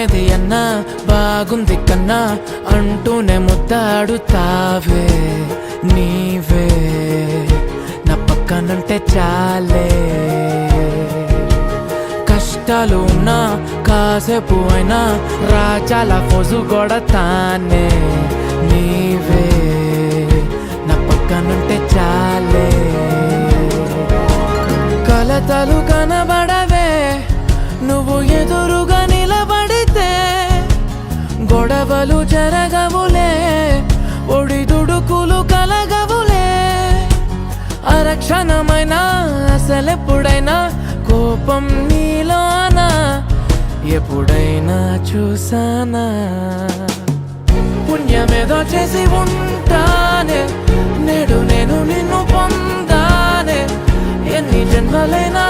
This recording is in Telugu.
ఏది అన్నా బాగుంది కన్నా అంటూనే ముద్దాడుతావే నీవే నా పక్కనుంటే చాలే కష్టాలు ఉన్నా కాసేపు అయినా రాజాల ఫోజు కొడతానే నీవే నా పక్కనుంటే చాలే కలతలు కనబడవే నువ్వు ఎదురుగా నిలబడితే గొడవలు జరగవులే ఒడిదుడుకులు కలగవులే అరక్షణమైనా అసలెప్పుడైనా కోపం నీలోనా ఎప్పుడైనా చూసానా పుణ్యమేదో చేసి ఉంటానే నేడు నేను నిన్ను పొందానే ఎన్ని జన్మలైనా